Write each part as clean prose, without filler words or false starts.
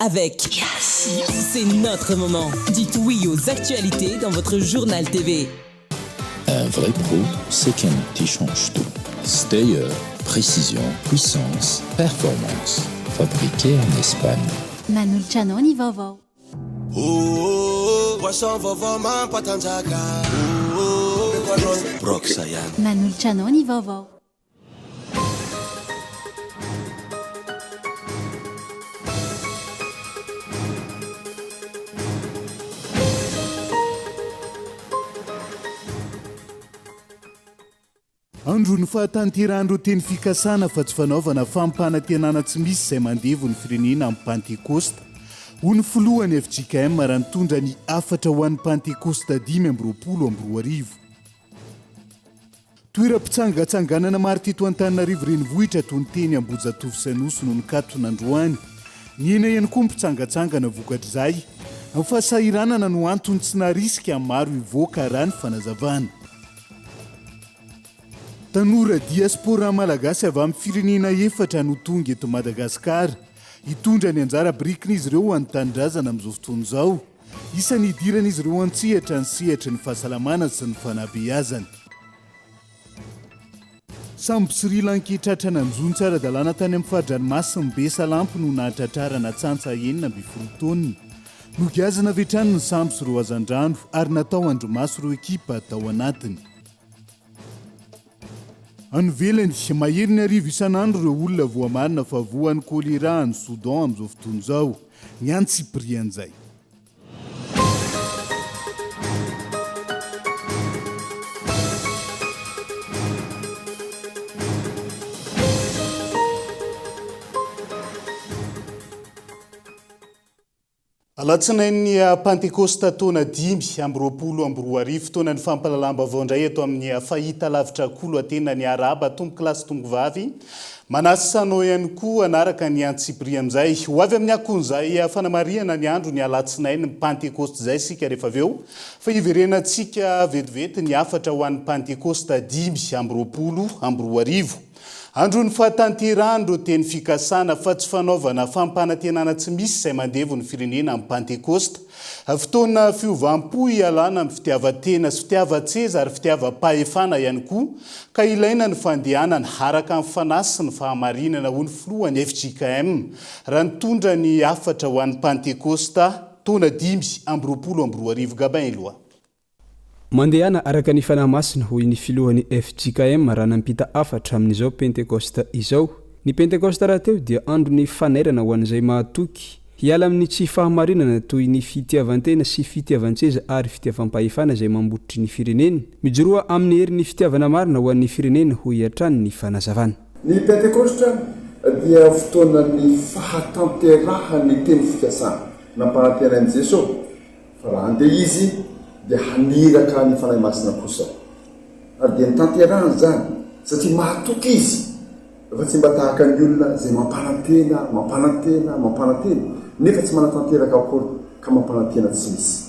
avec Yes. C'est notre moment. Dites oui aux actualités dans votre journal TV. Un vrai pro, c'est quelqu'un qui change tout. Stayer, précision, puissance, performance. Fabriqué en Espagne. Manolcianoni vaovao. Poisson vaovao mampatanjaka. Broxa ihany. Manolcianoni vaovao. Andro ny fahatanterandro teny fikasana fa tsy fanaovana fampanantenana tsy misy izay mandevo ny firenena amin'ny Pentecoste. Ho ny filohan'ny FJKM raha nitondra ny afatra ho an'ny Pentecoste 2024. Toeram-pitsangatsanganana maro teto Antananarivo renivohitra toy ny teny Ambojatove sy Anosy no nikatona androany. Ny ena ihany koa mpitsangatsangana vokatr'izay. Ny fahasahiranana no antony tsy narisika maro ivoaka raha ny fanazavana. Tanora diaspora malagasy avy amin'ny firenena efatra no tonga eto Madagasikara. Hitondra ny anjara birikin'izy ireo an-tanindrazana amin'izao fotoana izao. Isan'ny idiran'izy ireo antsihatra ny sehatry ny fahasalamana sy ny fanabeazana. Sambo Sri Lanketratrana nizony tsara dalàna tany amin'ny fahadranmasin'ny Besalampy no nahatratrarana tsantsa 9 taona. Nogazana vetrany ny sambo sy ireo hazandrano ary natao andromaso ireo ekipa tao anatiny. Anivelany mahery ny arivo isan'andro ireo olona voamarina fa voan'ny kolera ny Soudan amin'izao fotoana izao. Ny any Tsiprian'izay. Alatsinain'ny Pentecoste taona 5 fotoana ny fampalalambavao indray eto amin'ny fahita lavitra kolo atena ny Araba tomboky lasy tongovavy. Manasanao ihany koa anaraka ny Antsipria amin'izay. Ho avy amin'ny akon'izay fanamariana ny andro ny alatsinainy ny Pentecoste izay sika rehefa aveo. Fa iverenantsika vetivety ny afatra ho an'ny Pentecoste 2024. Andro ny fahatanterandro teny fikasana fa tsy fanaovana fampanantenana tsy misy izay mandevo ny firenena amin'ny Pentecoste. Fotoana fiovam-po ialana amin'ny fitiavan-tena sy fitiavan-tseza ary fitiavam-pahefana ihany koa ka ilaina ny fandehanana haraka amin'ny fanasy sy ny fahamarinana ho ny filohan'ny FJKM raha nitondra ny afatra ho an'ny Pentecoste taona 2024 Gabin Eloa. Mandehana araka ny fanahy masina hoy ny filohan'ny FJKM raha nampita afatra amin'izao Pentecoste izao. Ny Pentecoste raha teo dia andro ny fanairana ho an'izay mahatoky. Hiala amin'ny tsy fahamarinana toy ny fitiavan-tena sy fitiavan-tseza ary fitiavam-pahefana izay mambotry ny firenena. Mijoroa amin'ny herin'ny fitiavana marina ho an'ny firenena ho hiatrany ny fanazavana. Ny Pentecoste dia fotoanan'ny fahatanterahany teny fikasana nampanantenan'i Jesosy. Fa raha andeha izy dia haniraka ny fanahy masina kosa. Ary dia nitanterahany zany satria mahatoky izy. Fa tsy mba tahaka ny olona izay mampanantena nefa tsy manatanteraka akory ka mampanantena tsy misy.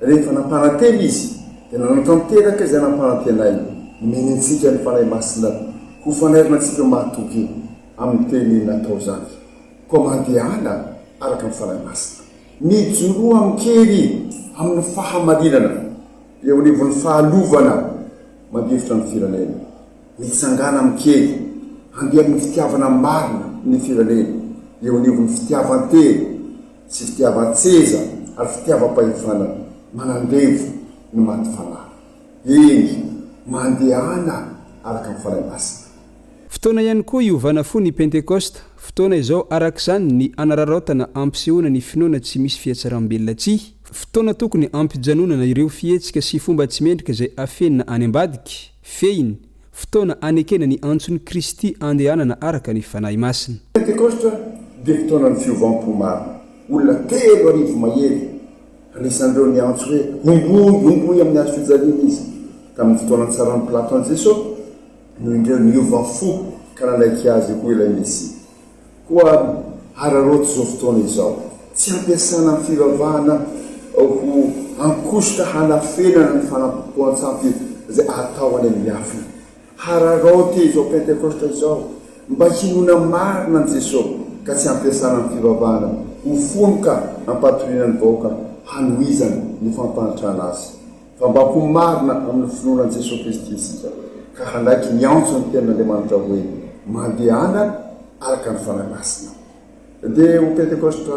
Rehefa nampanantena izy dia nanatanteraka izay nampanantenainy. Menentsika ny fanahy masina ho fanairinantsika mahatoky amin'ny teny natao zany. Koa mandehana araka ny fanahy masina. Mijoroa amikely amin'ny fahamarinana eo anivon'ny fahalovana mandefitra ny firenena. Mitsangana amikely handeha amin'ny fitiavana marina ny firenena eo anivon'ny fitiavan-tena sy fitiavan-tseza ary fitiavam-pahefana manandevo ny maty fanahy. Eny mandehana araka ny fanahy masina. Fotoana ihany koa iovana fo ny Pentecoste. Fotoana izao araka izany ny anararaotana ampisehoana ny finoana tsy misy fiatsaram-belona tsia. Fotoana tokony ampijanonana ireo fihetsika sy fomba tsy mendrika izay afenina any ambadika, fehiny. Fotoana anekena ny antson'ny Kristy andehanana araka ny fanahy masina. Pentecoste dia fotoana ny fiovam-po marina. Olona 3,000 mahery. Anisan'ireo ny antso hoe omboy amin'ny hazo fijaliana izy. Tamin'ny fotoana tsaran'ny Platon an'i Jesosy, no indreo niova-fo ka nanaiky azy koa ilay Mesia. Koa hararoty izao fotoana izao. Tsy ampiasana amin'ny fivavahana ho ankosotra hanafenana ny fanampoan-tsampy izay atao any amin'ny afina. Hararoty izao Pentecoste izao mba hinona marina ny Jesosy ka tsy ampiasana amin'ny fivavahana ho fony ka ampatorianany vahoaka hanoizany ny fampanitrana azy fa mba homarina amin'ny finoanan'i Jesosy Kristy isika ka handraiky miantso ny tenin'Andriamanitra hoe mandehana araka ny fanahy masina. Dia ho Pentekosta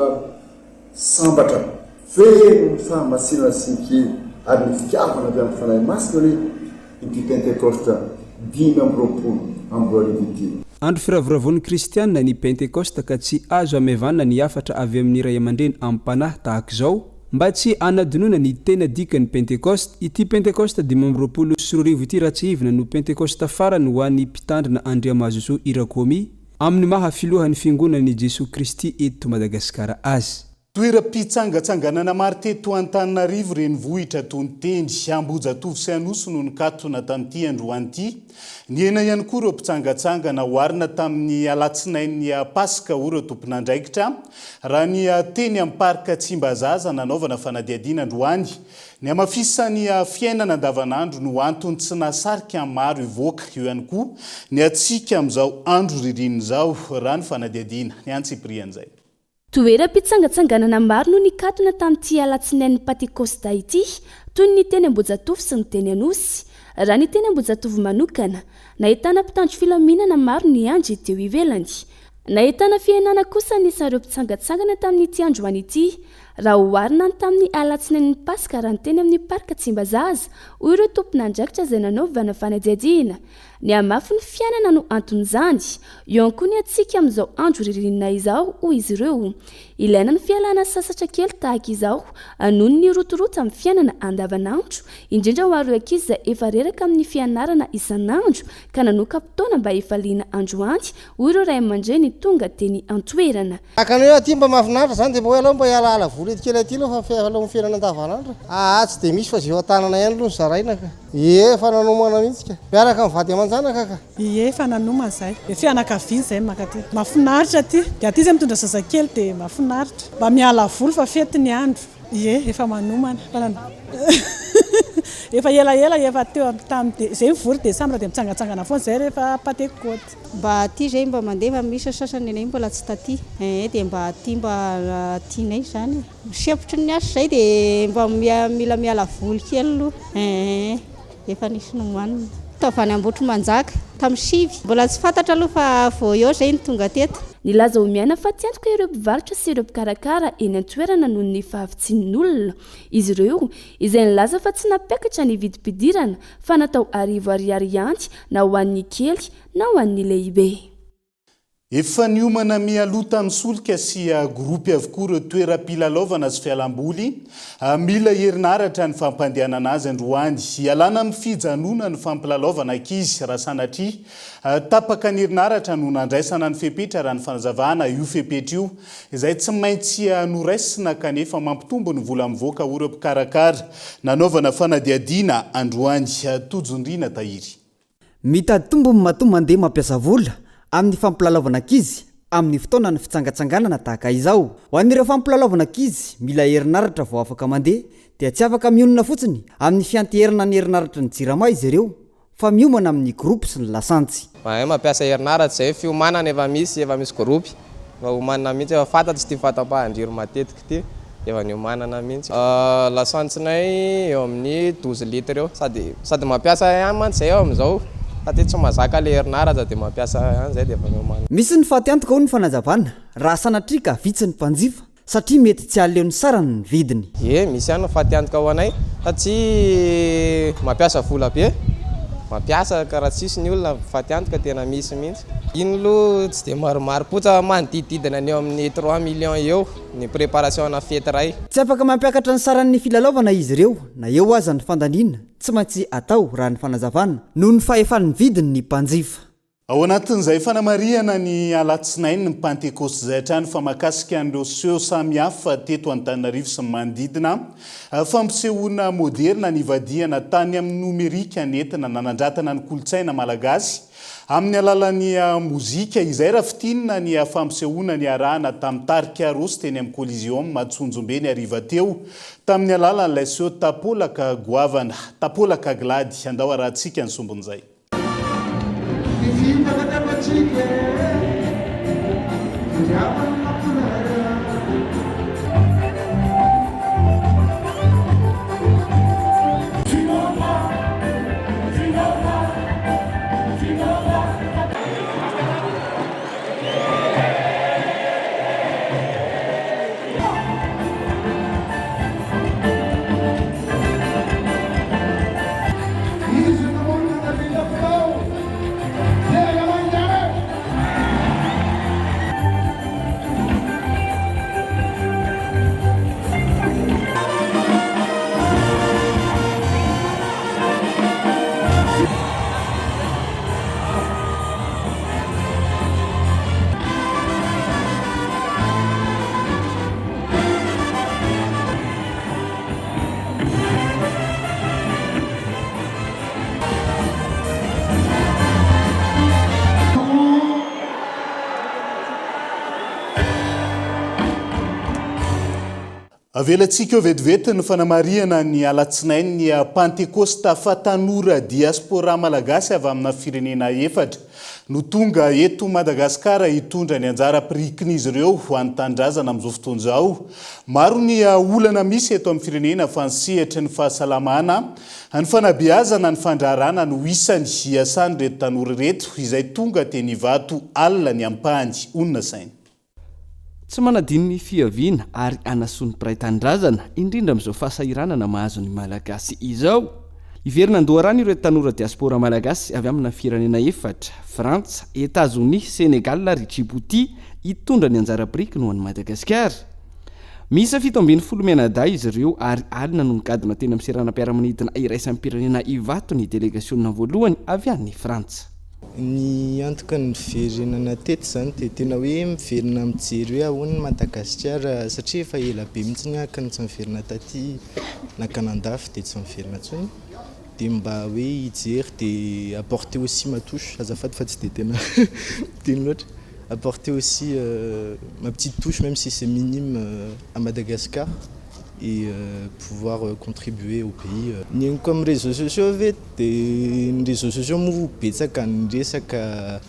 sambatra feno ny fahamasina sy ny kely ary ny fitiavana avy amin'ny fanahy masina hoe ity Pentekosta 5 andro firavoravon'ny kristianina ny pentekosta ka tsy azo amevana ny afatra avy amin'ny ray aman-dreny amin'ny mpanahy tahaka izao mba tsy anadinoana ny tena dikany pentekosta. Ity pentekosta 524 ity ratsihivina no pentekosta farany ho an'ny mpitandrina Andriamazoso Irakomi amin'ny mahafilohan'ny fiangonan'i Jesosy Kristy eto Madagasikara azy. Toeram-pitsangatsanganana maro teto Antananarivo renivohitra Tonitendry Ambojatovo sy Anosy no nikatona tamin'ity androany ity. Niena ihany koa ireo mpitsangatsangana oharina tamin'ny alatsinain'ny Pasika ireo tompon'andraikitra raha ny teny amin'ny parka Tsimbazaza nanaovana fanadihadiana androany. Ny amafisany fiainana andavanandro no antony tsy nasarika maro ivoaka eo ihany koa ny atsika amin'izao andro ririny izao raha ny fanadihadiana ny antsiprian'izay. Toeram-pitsangatsanganana maro no nikatona tamin'ity alatsinain'ny Pentekosta ity toy ny teny Ambojatovo sy ny teny Anosy. Raha ny teny Ambojatovo manokana nahitana mpitandro filaminana maro ny andro teo ivelany. Nahitana fiainana kosa ny sareo mpitsangatsangana tamin'ity androany ity raha oharina tamin'ny alatsinain'ny Pasika raha ny teny amin'ny parka Tsimbazaza hoy ireo tompon'andraikitra izay nanaovana fanadihadiana. Ny amafy ny fiainana no anton'izany eo ihany koa ny atsika amin'izao andro ririnina izao hoy izy ireo. Ilaina ny fialana sasatra kely tahaka izao noho ny rotoroto amin'ny fiainana andavanandro indrindra ho ireo ankizy izay efa reraka amin'ny fianarana isanandro ka nanoka fotoana mba efaliana androany hoy ireo ray aman-dreny tonga teny antoerana. Akany aty mba mahafinaritra zany dia mbola mba hialaala voly ety kely aty aloha fa aloha fiainana andavanandro. Tsy dia misy fa zay tanana ihany aloha ny zaraina ka. Efa nanomana mihitsy ka. Miaraka amin'ny vady aman-janaka ka. Efa nanomana izay. Dia fianakaviana izay maka aty. Mahafinaritra aty. Dia aty izay mitondra zazakely dia mahafinaritra. Mba miala voly fa fety ny andro. Efa manomana. Efa ela efa teo tamin'ny izay mivory dia samira dia mitsangatsangana foana izay rehefa Pentekosta. Mba aty izay mba mandeha misy sasany nenay mbola tsy taty. Dia mba aty mba tianay izany. Misepotry ny asa izay dia mba mila miala voly kely aloha. Efa nisy nomanina. Taovany Ambotro Manjaka tamin'ny sivy. Mbola tsy fantatra aloha fa vao eo izay ny tonga teto. Nilaza omiana fa tiantoka ireo mpivarotra sy ireo mpikarakara eny an-toerana noho ny fahavitsin'olona. Izy ireo izay nilaza fa tsy napiakatra ny vidim-pidirana fa natao arivo ariary ihany na ho an'ny kely na ho an'ny lehibe. Efa niomana mialoha tamin'ny solika sy grupy avokoa ireo toeram-pilalaovana sy fialamboly mila herinaratra ny fampandehanana azy androany. Ialana amin'ny fijanona ny fampilalaovana ankizy raha sanatria tapaka ny herinaratra no nandraisana ny fepetra raha ny fanazavana io fepetra io izay tsy maintsy noraisina kanefa mampitombo ny vola mivoaka ireo mpikarakara nanaovana fanadihadiana androany. Tojondrina Tahiry. Mitady tombo mahatombo mandeha mampiasa vola amin'ny fampilalaovana ankizy amin'ny fotoana ny fitsangatsanganana tahaka izao. Ho an'ireo fampilalaovana ankizy mila herinaratra vao afaka mandeha dia tsy afaka mionona fotsiny amin'ny fianteherana ny herinaratra ny jirama izy ireo fa miomana amin'ny groupe sy ny lasantsy. Mampiasa herinaratra izay fiomanana efa misy groupe fa homanana mihitsy efa fantatry ty fatam-pahandriro matetika ty efa niomanana mihitsy. Lasantsinay eo amin'ny 12 litre eo sady mampiasa ihany mantsy zay eo amin'izao. Aty tsy mazaka le herinaratra dia mampiasa ihany zay dia efa miomana. Misy ny fahatantoka ho ny fanazavana raha sanatria ka vitsy ny mpanjifa satria mety tsy aleony sarany ny vidiny. Misy ihany fahatantoka ho anay satria mampiasa vola be. Mampiasa ka raha tsisy ny olona fahatantoka tena misy mihitsy. Iny aloha tsy dia maromaro potsa manodididina ny eo amin'ny 3 millions eo ny préparation na fety ray. Tsy afaka mampiakatra ny saran'ny filalaovana izy ireo na eo aza ny fandaniana tsy maintsy atao raha ny fanazavana noho ny fahefan'ny vidiny ny mpanjifa. Ao anatin'izay fanamariana ny alatsinainy ny Pentekosta izay hatrany fa mahakasika an'ireo seho samihafa teto Antananarivo sy manodidina fampisehoana moderna ny vadiana tany amin'ny nomerika nentina nanandratana ny kolotsaina malagasy amin'ny alalan'ny mozika izay rafitinina ny fampisehoana ny arahana tamin'ny tarika rosy teny amin'ny Coliseum Matsunjombe ny ariva teo tamin'ny alalan'ilay seho tapolaka goavana tapolaka glady andao arahantsika ny sombon'izay. avelantsika eo vetivety ny fanamariana ny alatsinainy ny Pentecoste fa tanora diaspora malagasy avy amina firenena efatra no tonga eto Madagasikara hitondra ny anjara pirikiny izy ireo ho an'ny tandrazana amin'izao fotoana izao. Maro ny olana misy eto amin'ny firenena fa ny sehatra ny fahasalamana, ny fanabeazana, ny fandraharana no isany hiasany reto tanora reto izay tonga teny hivato alina ny ampany. Onona sainy. Tsy manadino ny fiaviana ary anasony piray-tandrazana indrindra amin'izao fahasahiranana mahazo ny malagasy izao. Iverina andoharany ireo tanora diaspora malagasy avy amina firenena efatra: Frantsa, États-Unis, Sénégal ary Djibouti hitondra ny anjara pirikiny ho an'i Madagasikara. Misy 17 menadahy izy ireo ary alina no mikadina teny amin'ny seranam-piaramanidina iraisan'ny pirenena hivato ny delegasiona voalohany avy any Frantsa. Ny antoka ny fiverenana teto zany dia tena hoe miverina mijery hoe ahoana Madagasikara satria efa ela be mihitsy ny akany tsy miverina taty nakanandafy dia tsy miverina intsony. Dia mba hoe hijery dia apporter aussi ma touche, azafady fa tsy dia tena teny loatra, apporter aussi ma petite touche même si c'est minime à Madagascar et pouvoir contribuer au pays. Ny comme réseaux sociaux ve dia ny réseaux sociaux moa betsaka ny resaka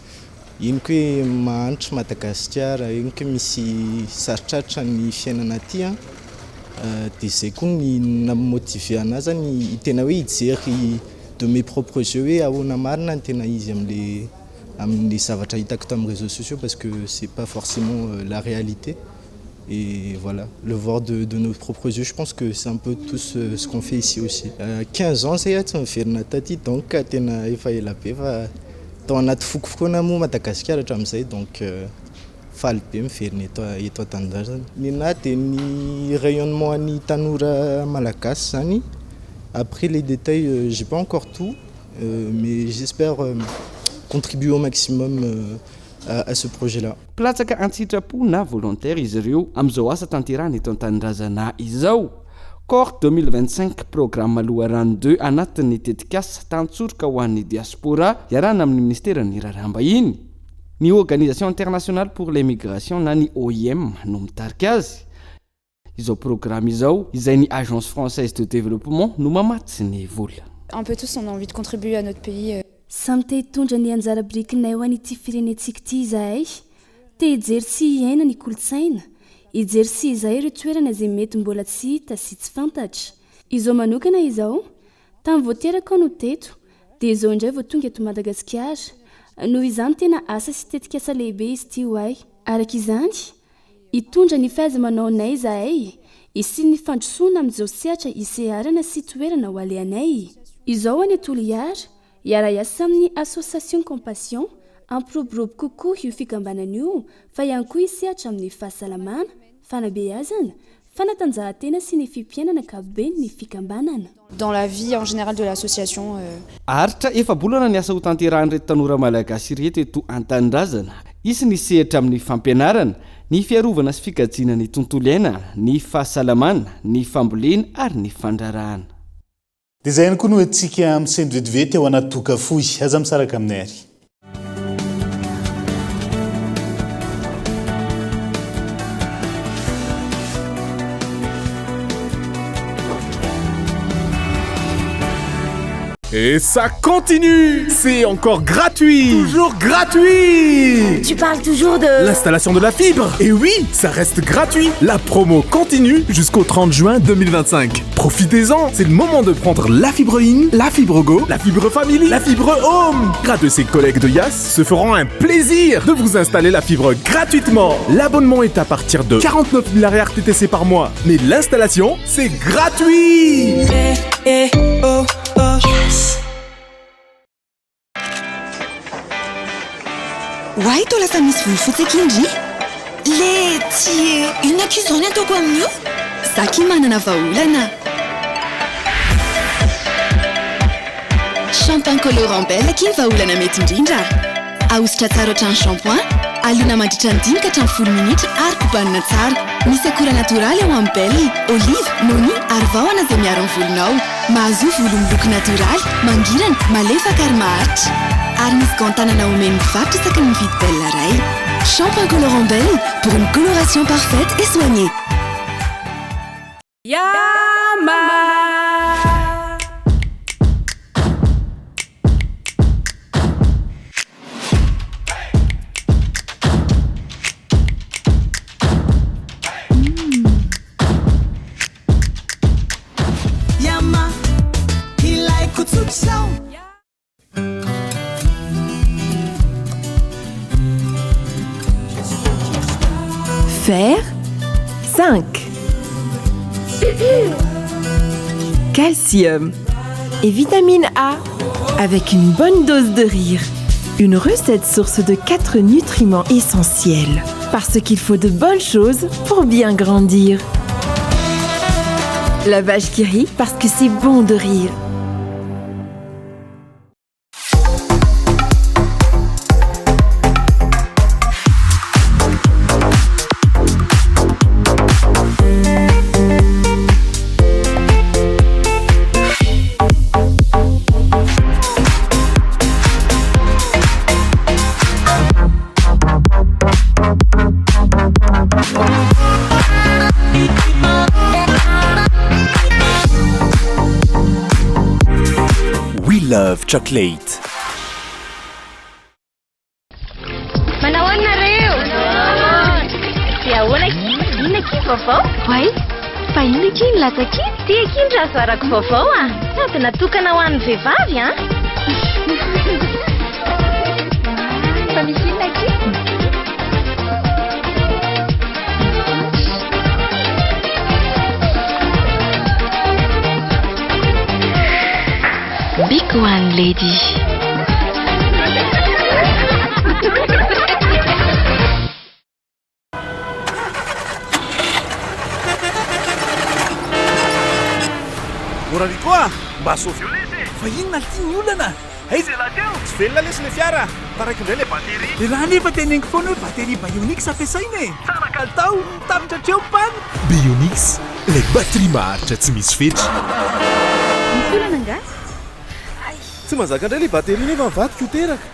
eniko hoe mahantra Madagasikara, eniko misy sarotratra ny fiainana aty dia izay koa ny namotive anazy zany tena hoe hijery de mes propres yeux hoe ahoana marina ny tena izy amin'ny zavatra hitako tamin'ny réseaux sociaux parce que c'est pas forcément la réalité. Et voilà, le voir de nos propres yeux, je pense que c'est un peu tout ce qu'on fait ici aussi. 15 ans, c'est un firenena taty, donc tena efa ela be fa tao anaty fokofokoana moa Madagasikara hatramin'izay, donc faly be miverina eto an-tandrazana. Ny anahy dia ny rayonnement an'ny tanora malagasy zany. Après les détails, j'ai pas encore tout, mais j'espère contribuer au maximum à ce projet-là. Platsaka antsitrapo na volontaire izy ireo amin'izao asa tanterahana eto an-tandrazana izao. COR 2025 programme loharano 2 anatin'ny tetikasa tantsoroka ho an'ny diaspora iarahana amin'ny ministeran'ny raharaham-bahiny. Ny Organisation internationale pour l'immigration na ny OIM no mitarika azy. Izao programme izao izay ny Agence française de développement no mamatsy ny vola. Un peu tous on a envie de contribuer à notre pays. Samy te hitondra ny anjara birikinay ho an'ity firenentsika ity izahay. Te hijery sy hiaina ny kolotsaina, hijery sy izay ireo toerana izay mety mbola tsy hita sy tsy fantatra. Izao manokana izao, tamin'ny vao teraka no teto, dia izao indray vao tonga eto Madagasikara. Noho izany tena asa sy tetikasa lehibe izy ity ho ahy. Araka izany, hitondra ny fahaiza-manaonay izahay, isy ny fandrosoana amin'izao sehatra iseharana sy toerana ho alehanay. Izao any Toliara, iara-iasa amin'ny association compassion ampiroborobo kokoa io fikambanana io fa ihany koa isehatra amin'ny fahasalamana, fanabeazana, fanatanjahantena sy ny fimpiainana ankapobeny ny fikambanana. Dans la vie en général de l'association. Aritra efa bolana ny asa ho tanterahan'ireto tanora malagasy reto eto an-tandrazana. Isy ny sehatra amin'ny fampianarana, ny fiarovana sy fikajiana ny tontolo iainana, ny fahasalamana, ny fambolena ary ny fandrarahana. Dia izay ihany koa no antsika amin'ny sendra vetivety ao anaty tokafoy. Aza misaraka aminay ary. Et ça continue! C'est encore gratuit! Toujours gratuit! Tu parles toujours de... L'installation de la fibre! Et oui, ça reste gratuit! La promo continue jusqu'au 30 juin 2025. Profitez-en! C'est le moment de prendre la fibre in, la fibre go, la fibre family, la fibre home! Grâce à ses collègues de Yas se feront un plaisir de vous installer la fibre gratuitement. L'abonnement est à partir de 49 000 RTTC par mois. Mais l'installation, c'est gratuit! Why toa lasa misy volo fotsy akindry? Le tsy inona kizany ataoko amin'io? Zaky manana vahaolana. Shampoing colorant belle akiny vahaolana mety indrindra. Ahositra tsara ohatran'ny shampoing, alona mandritra ny 5 ka hatramin'ny 10 minitra ary kobanina tsara. Misy akora natoraly ao amin'ny belle, olive, noni ary vahona izay miaro amin'ny volonao. Mahazo volo miloko natoraly, mangirana, malefaka ary maharitra. Ary misy gants-tanana omeny mivarotra isaky ny mividy belle ray. Shampoing colorant belle pour une coloration parfaite et soignée. Fer 5. Calcium et vitamine A avec une bonne dose de rire. Une recette source de 4 nutriments essentiels. Parce qu'il faut de bonnes choses pour bien grandir. La vache qui rit parce que c'est bon de rire. Love chocolate. Manahoanareo? Dia ahoana inona ky vaovao? Hoay, fa inona ky milatsa ky? Tia ky ny raha zarako vaovao a. Sady natokana ho an'ny vehivavy a. Fa misy inona ky? Big one, lady. Morary koa mba sofy fa inona tiany olana aiza lahateo tsy velona lesy le fiara taraiky indray le batery le raha nefa teneniko foana hoe batery Bionix ampiasaina e tsara kalitao tapitra hatreo mpany Bionix le batterie maharitra tsy misy fetra Mikolana angaha tsy mazaka indray le batery nefa mivadika ho teraka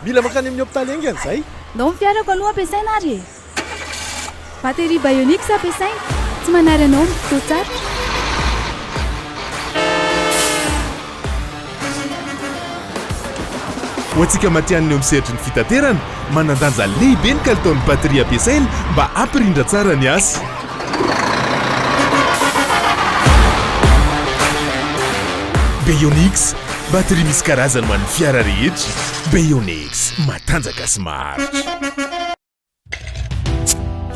mila makany amin'ny hôpitaly ainga an'izay ndao ny fiarako aloha ampiasaina ary e batery Bionix ampiasaina tsy manary anao mitoto tsara ho antsika matianiny eo misehatry ny fitaterana manandanja lehibe ny kalitaon'ny batery ampiasaina mba ampirindra tsara ny asa Bionix batery misy karazany man'ny fiara rehetra Bionix matanjaka sy maharitra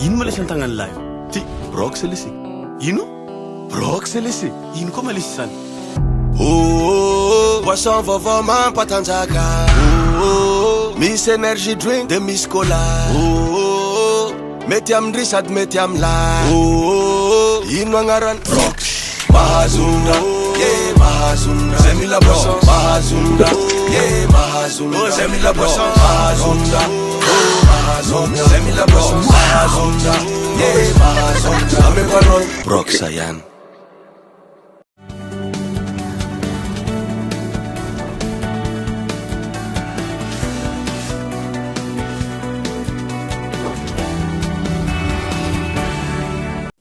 ino ma lesy an-tagnany lahy ty brox lesy ino brox lesy ino koa malesy zany Boisson vaovao mampatanjaka Miss energy drink de Miss Cola Mety amindry sady mety amilay Ino agnarany Brox Mahazonda Mahazonda Zay mila boisson Mahazonda Mahazonda Zay mila boisson Mahazonda Mahazonda Zay mila boisson Mahazonda Mahazonda Ame parole Brox ihany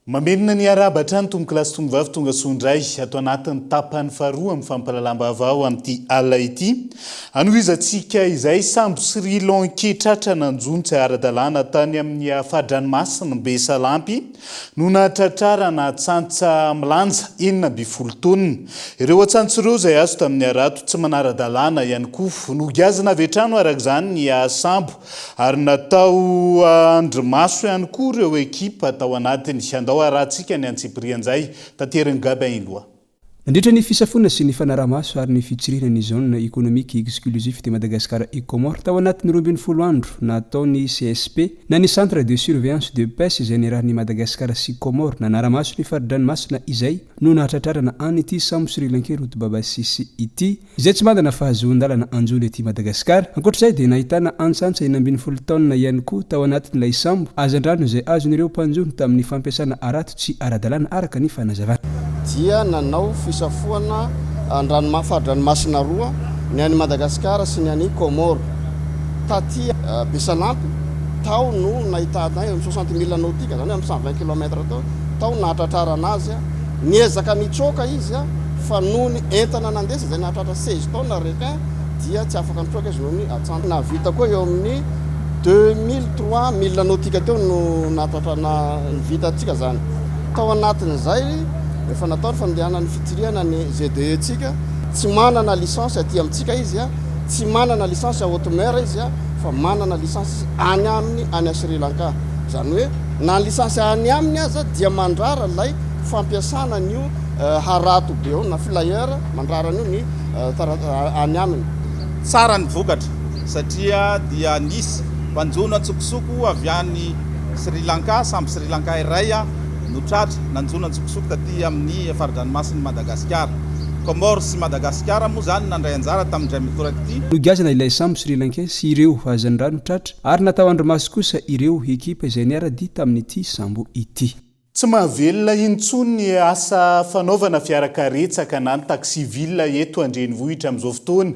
Mamenina ny arabatra ny tomboky lasy tombovavy tonga sondray ato anatin'ny tapany faharoa amin'ny fampalalambavao amin'ity alina ity anohizantsika izay sambo Sri Lanka nanjontsy ara-dalàna tany amin'ny fahadranomasina Besalampy no nahatratrarana tsantsa milanja 70 taonina ireo atsantsa ireo izay azo tamin'ny arato tsy manara-dalàna ihany koa nogazana avy hatrano arak'izany ny sambo ary natao andrimaso ihany koa ireo ekipa tao anatiny andao aratsika ny antsiprian'izay tateriny gabain loha nandritra ny fisafona sy ny fanaramaso ary ny fitsirina ny zone économique exclusif de Madagascar et Comores tao anatin'ny 12 andro nataony CSP na ny centre de surveillance de pêche izay nirahan'ny Madagascar sy Comores nanaramaso ny faridranomasina izay no nahatratrarana an'ity sambo Sri Lanka route Babasisi ity izay tsy mandana fahazoan-dalana anjony ety Madagascar ankoatr'izay dia nahitana antsantsa 12 taonina ihany koa tao anatin'ilay sambo azandrano izay azon'ireo mpanjony tamin'ny fampiasana arato tsy ara-dalàna araka ny fanazavana dia nanao fisafoana fahadidranomasina roa ny any Madagascar sy ny any Comores taty Besalampy tao no nahitana 60 000 nautique zany amin'ny 120 km tao nahatratrara anazy niezaka nitsoka izy fa noho ny entana nandesa zay nahatratra 16 taona requin dia tsy afaka nitsoka izy noho ny atsantsa navita koa eo amin'ny 2003 nautique teo no nahatratra nivita atsika zany tao anatin'izay efa natao ny fandehanany fitiriana ny GDE tsika tsy manana licence aty amintsika izy tsy manana licence à haute mer izy fa manana licence any aminy any Sri Lanka zany hoe na ny lisansy any aminy aza dia mandrara lay fampiasana nio harato be eo na flyer mandraran'io ny any aminy tsara ny vokatra satria dia nisy mpanjona tsokosoko avy any Sri Lanka samby Sri Lanka iray notratra nanjona tsokosoko taty amin'ny faridranomasiny Madagasikara. Comores sy Madagasikara moa zany nandray anjara tamindray mitoraka ity. Nogazana ilay samby Sri Lanka sy ireo azandrano tratra ary natao andromaso kosa ireo ekipa izay niarady tamin'ity sambo ity. Tsy mahavelona intsony ny asa fanaovana fiarakaretsaka na ny taxiville eto andrenivohitra amin'izao fotoana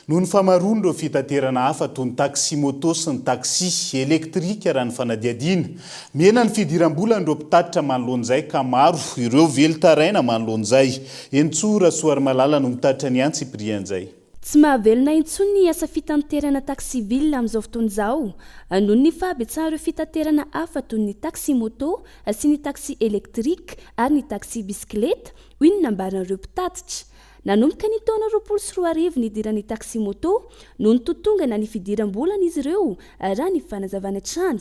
noho ny famaroany ireo fitaterana hafa toy ny taxi moto sy ny taxi elektrika raha ny fanadiadiana. Mena ny fidiram-bola ireo mpitatitra manoloan'izay ka maro ireo velotaraina manoloan'izay. Entsora Soary Malala no mitatitra ny antsy prian'izay. Tsy mahavelona intsony ny asa fitanterana taxiville amin'izao fotoana izao noho ny fahabetsahana ireo fitaterana hafa toy ny taxi moto sy ny taxi elektrika ary ny taxi bisikileta hoy ny nambaran'ireo mpitatitra. Nanomboka ny taona 2024 ny idiran'ny taxi moto noho ny totongana ny fidiram-bolana izy ireo raha ny fanazavana trany.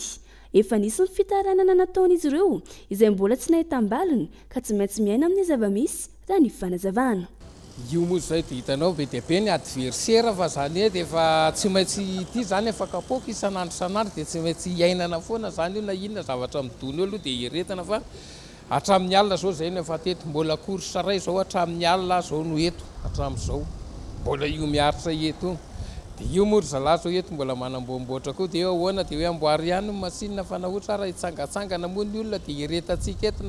Efa nisy ny fitaranana nataon'izy ireo izay mbola tsy nahitam-baliny ka tsy maintsy miaina amin'ny zava-misy raha ny fanazavana. Io moa zay dia hitanao be dia be ny adversaire fa zany dia efa tsy maintsy ity zany efa kapoaka isan'andro dia tsy maintsy iainana foana zany io na inona zavatra midony eo aloha dia iretana fa hatramin'ny alina zao zay no efa teto mbola course ray zao hatramin'ny alina zao no eto hatramin'izao mbola io miaritra eto dia io moa ry zalahy zao eto mbola manamboamboatra koa dia eo ahoana dia hoe amboary ihany ny masinina fanahoatra raha hitsangatsangana moa ny olona dia iretantsika eto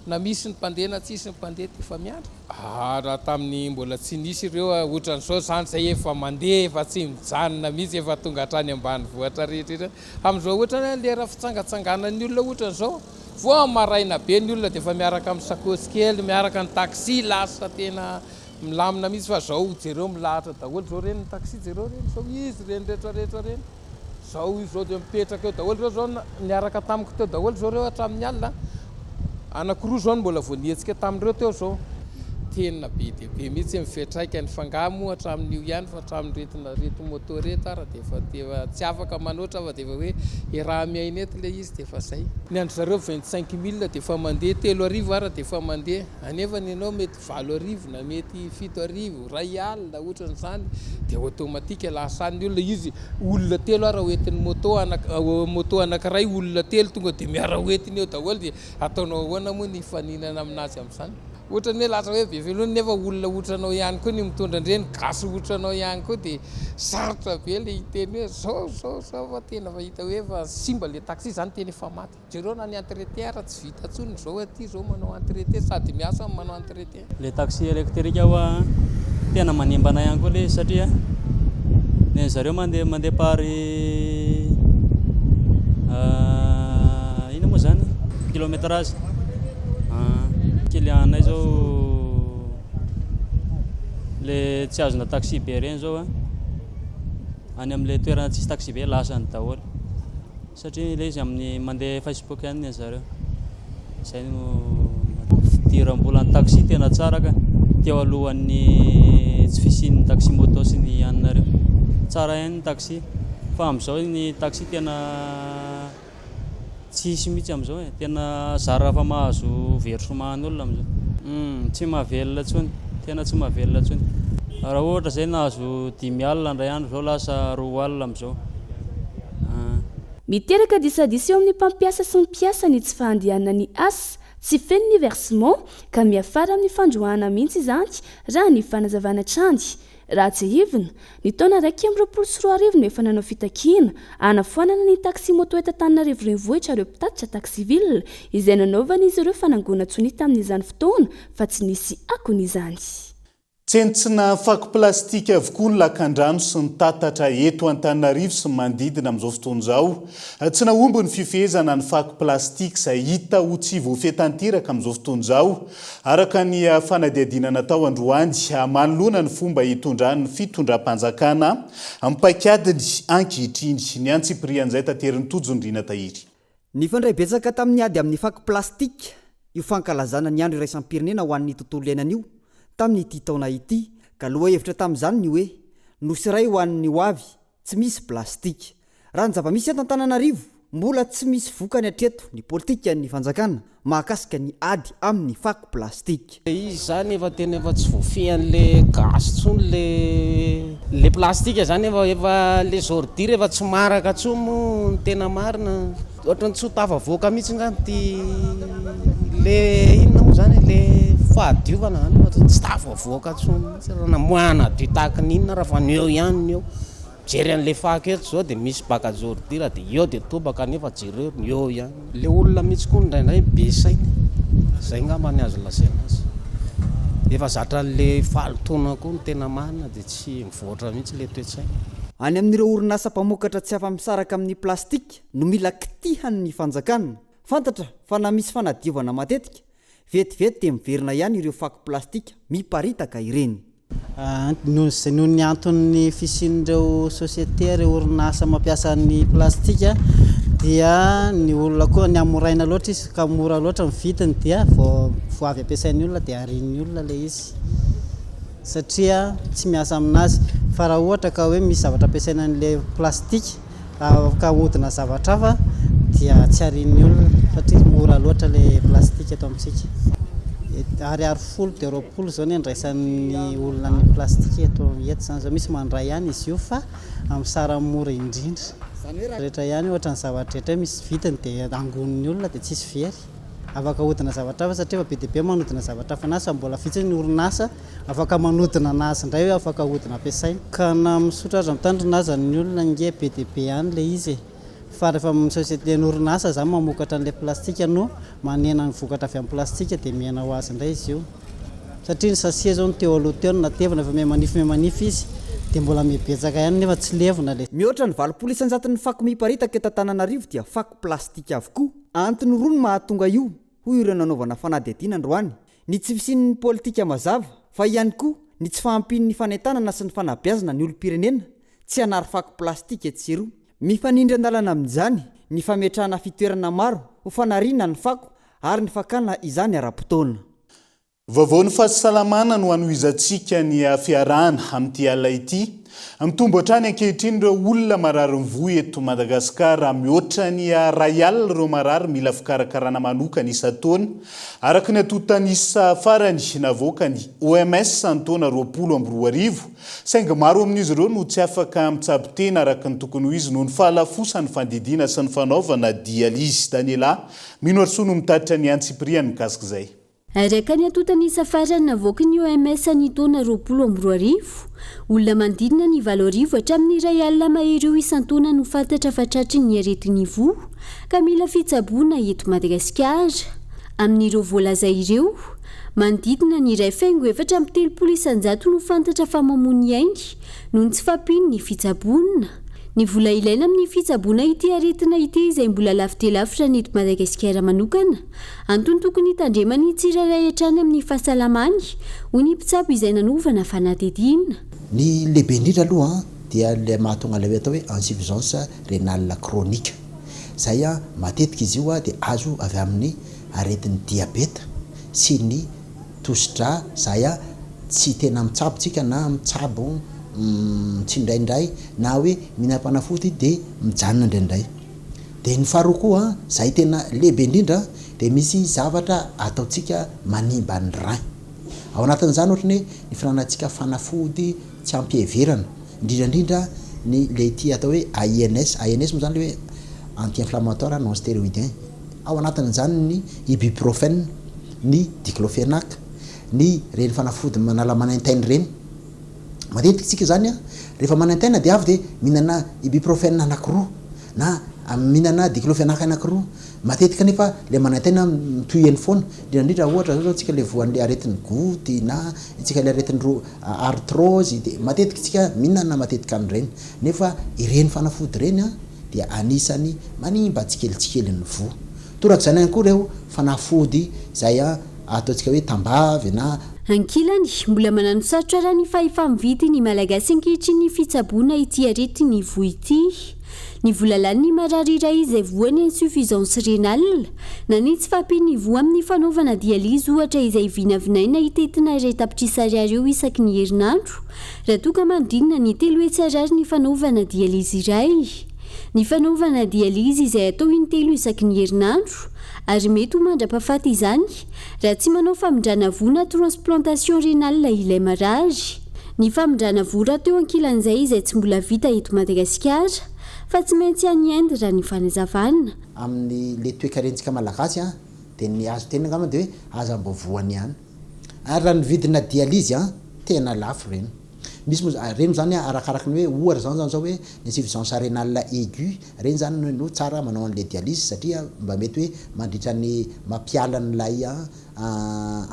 na misy ny mpandeha na tsisy ny mpandeha dia efa miandry. Raha tamin'ny mbola tsy nisy ireo ohatran'izao zany zay efa mandeha efa tsy mijanona mihitsy efa tonga hatrany ambanivohitra rehetra amin'izao ohatra ny lera fitsangatsanganan'ny olona ohatran'izao vao maraina be ny olona dia efa miaraka amin'ny sakosy kely miaraka ny taxi lasa tena milamina mihitsy fa zao jereo milahatra daholo zao reny ny taxi jereo reny zao izy reny rehetrarehetra reny zao izy zao dia mipetraka eo daholo reo zao niaraka tamiko teo daholo zao reo hatramin'ny alina anakiroa zao mbola vao nihetsika tamin'ireo teo zao tena be dia be mihitsy mifetraika ny fangamo hatramin'io ihany fa hatramin'ny reto moto reto ara dia efa tsy afaka manoatra fa dia efa hoe raha miaina eto ilay izy dia efa zay ny andro zareo 25 000 dia efa mandeha 3 arivo ara dia efa mandeha anefa ny ianao mety 4 arivo na mety 7 arivo ray alina ohatran'izany dia automatika lasan'ny olona izy olona telo ara hoentin'ny moto anankiray olona telo tonga dia miara hoentiny eo daholo dia ataonao ahoana moa ny faninana aminazy amin'izany. Ohatra ny lasa hoe be velony nefa olona ohitranao ihany koa ny mitondra andreny gasy ohitranao ihany koa dia sarotra be le hiteny hoe zao fa tena fa hita hoe fa simba le taxi zany tena efa maty jereo na ny entretien tsy vita tsony zao aty zao manao entretien sady miasa manao entretien. Le taxi électrique ao tena manembana ihany koa le satria ny zareo mandeha pary ina moa zany kilométrage kilianay zao le tsy azona taxi be reny zao any amin'le toerana tsisy taxi be lasany daholo satria le izy amin'ny mandeha Facebook ihany zareo zay no fidiram-bola ny taxi tena tsara ka teo alohan'ny tsy fisian'ny taxi moto sy ny anareo tsara ihany ny taxi fa amin'izao ny taxi tena tsisy mihitsy amin'izao tena zara fa mahazo verosomahan'olona amin'izao tsy mahavelona tsony tena tsy mahavelona tsony raha ohatra zay nahazo 10 alina indray andro zao lasa 2 alina amin'izao. Miteraka disadisy eo amin'ny mpampiasa sy ny mpiasa ny tsy fahandihanana ny asa tsy feno ny versement ka miafara amin'ny fandroahana mihitsy izany raha ny fanazavana trany. Raha tsy hivina ny taona 2024 no efa nanao fitakiana anafoanana ny taxi moto eto Antananarivo renivohitra ireo mpitatitra taxiville izay nanaovana izy ireo fanangona tsony tamin'izany fotoana fa tsy nisy akon'izany. Tsentsina fako plastika avokoa ny lakan-drano sy ny tatatra eto Antananarivo sy manodidina amin'izao fotoana izao. Tsy nahomby ny fifehezana ny fako plastika izay hita ho tsy voafetanteraka amin'izao fotoana izao. Araka ny fanadihadiana natao androany manoloana ny fomba hitondrany ny fitondram-panjakana ampaikadiny ankehitriny ny antsiprian'izay tanteriny Tojondrina Tahiry. Ny fandray betsaka tamin'ny ady amin'ny fako plastika io fankalazana ny andro iraisam-pirenena ho an'ny tontolo iainan'io tamin'ny ity taona ity ka loha hevitra tamin'izany ny hoe nosy iray ho an'ny ho avy tsy misy plastika raha ny zava-misy eto Antananarivo mbola tsy misy vokany atreto ny politika ny fanjakana mahakasika ny ady amin'ny fako plastika. Izy zany efa tena efa tsy voafehan'le gasy tsony le plastika zany efa le ordure efa tsy maraka tsomo ny tena marina ohatrany tsy tafavoaka mihitsy ngany ty le inona moa zany le fahadiovana zany tsy tafavoaka tsomo raha namoana dy tahaka ny inona raha fa ny eo ihany ny eo jery an'le fako eto zao dia misy baka jordira dia eo dia tobaka nefa jereo ny eo ihany le olona mihitsy koa ndraindray be sainy zay ngamba ny azo lasaina azy efa zatra an'le falotona koa ny tena marina dia tsy mivoatra mihitsy le toetsaina. Any amin'ireo orinasa mpamokatra tsy afa-misaraka amin'ny plastika no mila kitihan'ny fanjakana. Fantatra fa na misy fanadiovana matetika vetivety dia miverina ihany ireo fako plastika miparitaka ireny. Noho ny antony fisian'ireo société ireo orinasa mampiasa ny plastika dia ny olona koa ny amoraina loatra izy ka mora loatra ny vidiny dia vao avy ampiasain'ny olona dia arian'ny olona le izy satria tsy miasa aminazy fa raha ohatra ka hoe misy zavatra ampiasaina an'le plastika ka hodina zavatra hafa dia tsy arian'ny olona satria mora loatra le plastika eto amintsika. Ariary folo dia roapolo zao ny andraisan'ny olona ny plastika eto zany zao misy mandray ihany izy io fa amin'ny sarany mora indrindra rehetra ihany ohatra ny zavatra rehetra misy vitiny dia angon'ny olona dia tsisy very afaka hodina zavatra hafa satria efa be dia be manodina zavatra hafa anazy fa mbola vitsy ny orinasa afaka manodina anazy indray hoe afaka hodina ampiasaina ka na misotra azy mitandrina azy ny olona nge be dia be ihany le izy fa rehefa amin'ny société ny orinasa zany mamokatra an'le plastika no manena ny vokatra avy amin'ny plastika dia miena ho azy indray izy io satria ny sasia zao ny teo aloha teo no natevina fa memanify izy dia mbola mibetsaka ihany nefa tsy levona le. Mihoatra ny 20 isanjaton'ny fako miparitaka eto Antananarivo dia fako plastika avokoa. Antony roa no mahatonga io hoy ireo nanaovana fanadihadiana androany ny tsy fisian'ny politika mazava fa ihany koa ny tsy fahampian'ny fanentanana sy ny fanabeazana ny olom-pirenena tsy hanary fako plastika etsiro. Mifanindry andalana amin'izany ny fametrahana fitoerana maro ho fanariana ny fako ary ny fakana izany ara-potoana. Vaovao ny fahasalamana no anohizantsika ny fiarahana amin'ity alina ity. Mitombo hatrany ankehitriny ireo olona marary ny voy eto Madagasikara mihoatra ny ray alina ireo marary mila fikarakarana manokana isan-taona. Araka ny atotanisa farany navoaka ny OMS ny taona 2024 saingy maro amin'izy ireo no tsy afaka mitsabotena araka ny tokony ho izy noho ny fahalafosany fandidiana sy ny fanaovana dialyse. Daniela Minoarso no mitatitra ny Antsipriany mikasika izay. Araka ny atotanisa farany navoaka ny OMS ny taona 2024 olona mandidina ny 7,000 hatramin'ny ray alina mahery isan-taona no fantatra fa tratry ny aretin'ny voa ka mila fitsaboana eto Madagasikara. Amin'ireo voalaza ireo mandidina ny 1,730 isanjato no fantatra fa mamony ainy noho ny tsy fampiany ny fitsaboana. Ny vola ilaina amin'ny fitsaboana ity aretina ity izay mbola lafo dia lavitra ny eto Madagasikara manokana antony tokony hitandremany tsirairay hatrany amin'ny fahasalamany hoy ny mpitsabo izay nanovana fanadihadiana. Ny lehibe indrindra aloha dia le mahatonga le atao hoe insuffisance rénale chronique. Zay matetika izy io dia azo avy amin'ny aretin'ny diabeta sy ny tositra zay tsy tena mitsabontsika na mitsabo tsy indraindray na hoe minam-panafody dia mijanona indraindray. Dia ny faharoa koa zay tena lehibe indrindra dia misy zavatra ataontsika manimba ny rein. Ao anatin'izany ohatra ny finanantsika fanafody tsy ampiheverana indrindrandrindra ny le ity atao hoe AINS moa zany le hoe anti-inflammatoire non stéroïdien. Ao anatin'izany ny ibuprofène, ny diclofenac, ny reny fanafody manala manantainy reny. Matetika tsika zany rehefa manantaina dia avy dia mihinana ibuprofène anankiroa na mihinana diclofenac anankiroa. Matetika nefa le manantaina mitoyeny foana indrindra ohatra zao tsika le voan'le aretin'ny gouty na tsika le aretin'ny arthrose dia matetika tsika mihinana matetika an'ireny nefa ireny fanafody ireny dia anisany manimba tsikelikely ny voa. Torak'izany ihany koa ireo fanafody zay ataontsika hoe tambavy na ankilany mbola manano sarotra raha ny fahefa-mividy ny malagasy ankehitriny ny fitsaboana ity aretin'ny voa ity. Ny volalany ny marary iray izay voany insuffisance rénale na ny tsy fampiany voa amin'ny fanaovana dialyse ohatra izay vinavinaina hitetina iray tapitrisa ariary eo isaky ny herinandro raha toa ka mandinina ny 3 hetsy ariary ny fanaovana dialyse iray. ny fanaovana dializy izay atao intelo isaky ny herinandro ary mety ho mandra-pahafaty izany raha tsy manao famindrana vona transplantation rénale ilay marary. Ny famindrana vora teo ankilan'izay izay tsy mbola vita eto Madagasikara fa tsy maintsy any Inde raha ny fanazavana. Amin'ny le toe-karentsika malagasy dia ny azo tena angamba dia hoe aza ambavoany ihany. Ary raha ny vidina dialyse tena lafo reny. Misy reny zany arakaraka ny hoe ohatra zany zao hoe insuffisance rénale aiguë reny zany no tsara manao an'le dialyse satria mba mety hoe mandritra ny mampiala n'ilay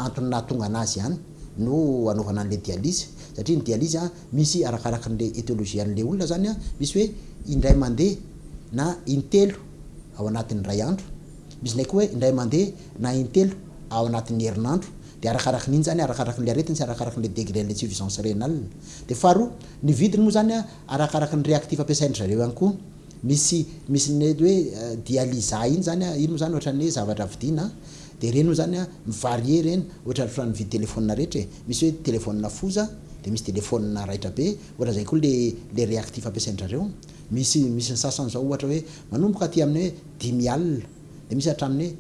antony nahatonga anazy ihany no anaovana an'le dialyse. Satria ny dialyse misy arakaraka n'le étiologie an'le olona zany misy hoe indray mandeha na intelo ao anatin'ny ray andro, misy nay koa hoe indray mandeha na intelo ao anatin'ny herinandro. Dia arakaraka n'iny zany arakaraka n'le aretiny sy arakaraka n'le degré n'le insuffisance rénale. Dia faharoa ny vidiny moa zany arakaraka ny réactif ampiasaindry zareo ihany koa. Misy ny hoe dialysa iny zany iny moa zany ohatran'ny hoe zavatra vidiana dia reny moa zany mivarie reny ohatra ny vidy téléphone rehetra. Misy hoe téléphone foza dia misy téléphone raitra be ohatra zay koa le réactif ampiasaindry zareo. Misy ny sasany zao ohatra hoe manomboka aty amin'ny hoe 10 alina dia misy hatramin'ny hoe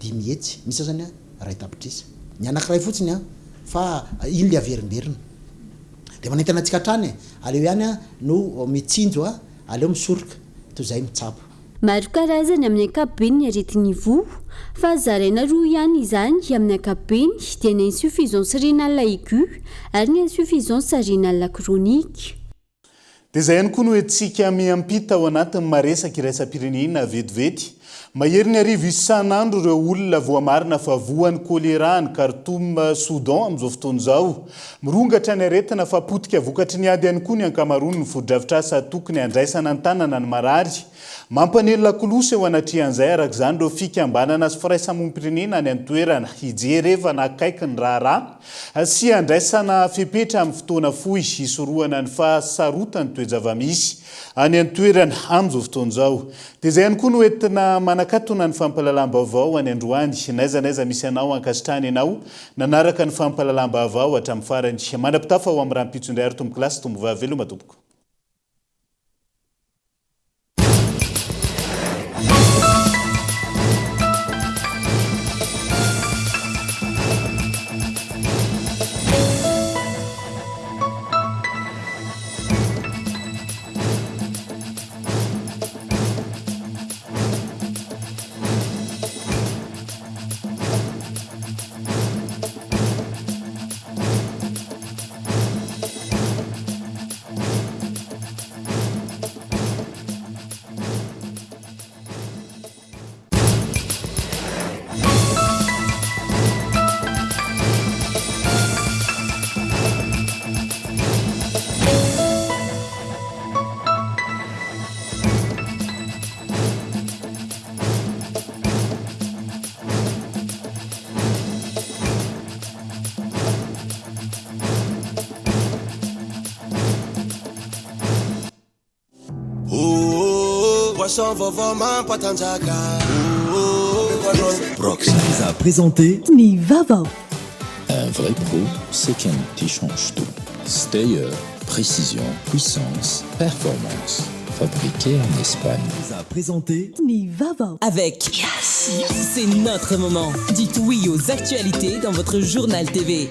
10 hetsy, misy sasany ray tapitrisa. Ny anankiray fotsiny fa iny le averinderina. Dia manentana antsika hatrany aleo ihany no mitsinjo aleo misoroka toy izay mitsabo. Maro karazany amin'ny ankapobeny ny aretin'ny voa fa zaraina roa ihany izany amin'ny ankapobeny dia ny insuffisance rénale aiguë ary ny insuffisance rénale chronique. Dia izay ihany koa no hoentsika miampita ao anatin'ny maresaka iraisam-pirenena vetivety. Mahery ny arivo isan'andro ireo olona voamarina fa voan'ny kolera ny Khartoum Soudan amin'izao fotoana izao. Mirongatra ny aretina fa potika vokatry ny ady ihany koa ny ankamaroany ny vodi-dravitra asa tokony handraisana ny tanana ny marary. Mampanelona kolosy eo anatrian'izay araka izany ireo fikambanana sy firaisamonim-pirenena any an-toerana hijereva na akaiky ny raharaha sy handraisana fepetra amin'ny fotoana fohy hisorohana ny fahasarotany toe-java-misy any an-toerana amin'izao fotoana izao. Dia izay ihany koa no entina manakatona ny fampahalalam-baovao any Androany. Naiza misy anao ankasitrany ianao nanaraka ny fampahalalam-baovao hatramin'ny farany. Mandrapitafa ao amin'ny rahampitsondray ary tombokilasy tombo vahavelo matompoko. Brox a présenté Nivava. Un vrai pro, c'est quelqu'un qui change tout. Stayer, précision, puissance, performance. Fabriqué en Espagne. A présenté Nivava. Avec c'est notre moment. Dites oui aux actualités dans votre journal TV.